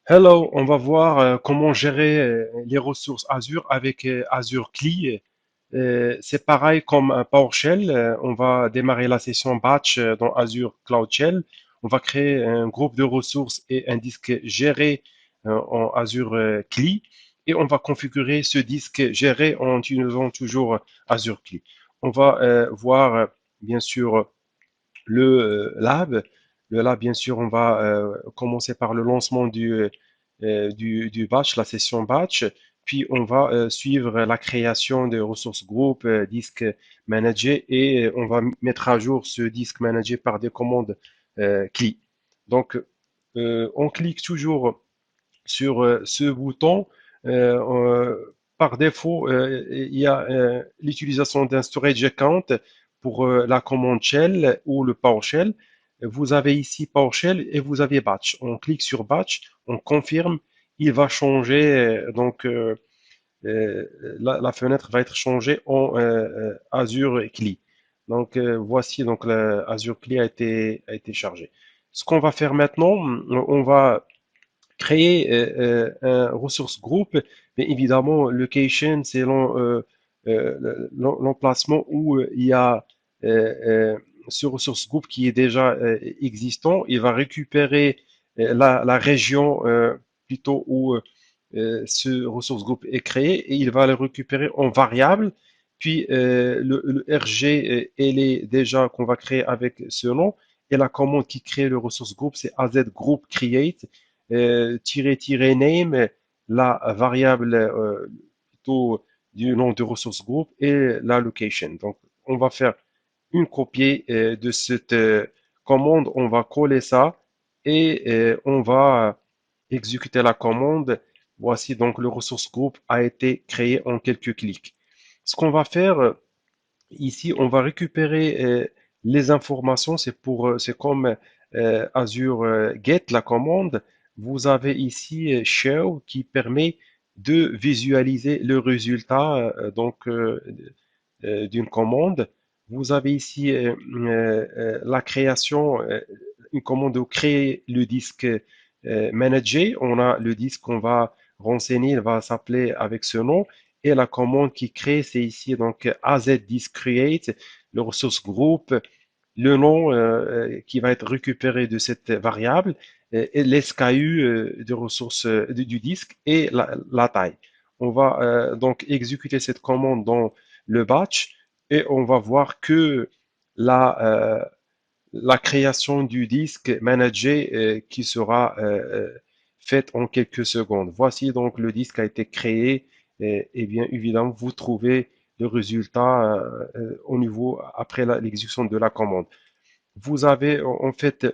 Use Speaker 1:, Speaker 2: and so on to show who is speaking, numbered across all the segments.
Speaker 1: Hello, on va voir comment gérer les ressources Azure avec Azure CLI. C'est pareil comme un PowerShell. On va démarrer la session batch dans Azure Cloud Shell. On va créer un groupe de ressources et un disque géré en Azure CLI. Et on va configurer ce disque géré en utilisant toujours Azure CLI. On va voir bien sûr le lab. Le lab, bien sûr, on va commencer par le lancement du batch, la session batch, puis on va suivre la création de ressources groupes, disque manager, et on va mettre à jour ce disque manager par des commandes CLI. Donc, on clique toujours sur ce bouton. Par défaut, il y a l'utilisation d'un storage account pour la commande shell ou le PowerShell. Vous avez ici PowerShell et vous avez Batch. On clique sur Batch, on confirme, il va changer. La fenêtre va être changée en Azure CLI. Donc voici donc Azure CLI a été chargé. Ce qu'on va faire maintenant, on va créer un ressource groupe, mais évidemment, location, c'est l'emplacement où il y a euh, euh, ce ressource groupe qui est déjà existant. Il va récupérer la région plutôt où ce ressource groupe est créé et il va le récupérer en variable. Puis le RG, elle est déjà qu'on va créer avec ce nom. Et la commande qui crée le ressource groupe, c'est az group create name, la variable plutôt du nom de ressource groupe et la location. Donc, on va faire une copie de cette commande, on va coller ça et on va exécuter la commande. Voici donc le ressource groupe a été créé en quelques clics. Ce qu'on va faire ici, on va récupérer les informations. C'est comme Azure Get, la commande. Vous avez ici Show qui permet de visualiser le résultat d'une commande. Vous avez ici la création, une commande de créer le disque manager. On a le disque qu'on va renseigner, il va s'appeler avec ce nom. Et la commande qui crée, c'est ici donc az disk create, le ressource groupe, le nom qui va être récupéré de cette variable, et l'SKU de ressources du disque et la taille. On va donc exécuter cette commande dans le batch et on va voir que la, euh, la création du disque manager qui sera faite en quelques secondes. Voici donc le disque a été créé et bien évidemment vous trouvez le résultat au niveau après l'exécution de la commande. Vous avez en fait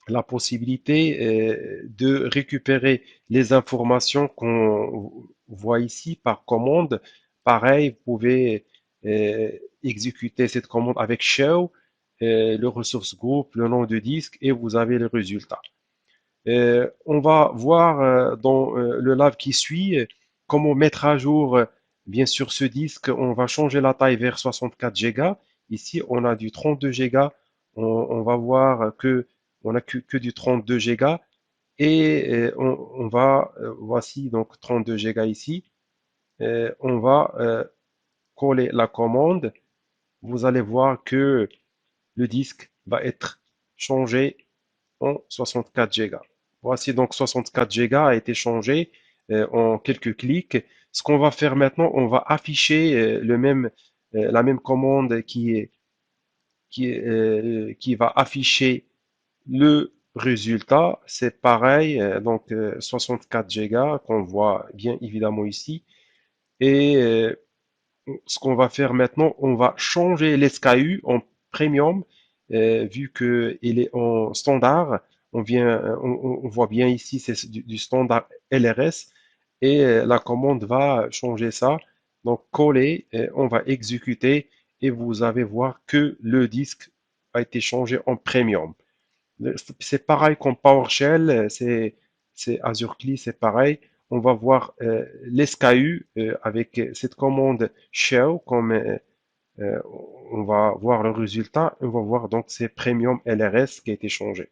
Speaker 1: la possibilité de récupérer les informations qu'on voit ici par commande. Pareil, vous pouvez exécuter cette commande avec show, le ressource groupe, le nom de disque et vous avez le résultat. On va voir dans le lab qui suit comment mettre à jour bien sûr ce disque. On va changer la taille vers 64 Go. Ici, on a du 32 Go. On va voir que on a que du 32 Go et on va voici donc 32 Go ici. On va coller la commande. Vous allez voir que le disque va être changé en 64 Go. Voici donc 64 Go a été changé en quelques clics. Ce qu'on va faire maintenant, on va afficher la même commande qui va afficher le résultat. C'est pareil, donc 64 Go qu'on voit bien évidemment ici. Et ce qu'on va faire maintenant, on va changer l'SKU en premium, vu qu'il est en standard. On voit bien ici, c'est du standard LRS, et la commande va changer ça. Donc, coller, on va exécuter, et vous allez voir que le disque a été changé en premium. C'est pareil comme PowerShell, c'est Azure CLI, c'est pareil. On va voir l'SKU avec cette commande show, comme euh, on va voir le résultat. On va voir donc c'est Premium LRS qui a été changé.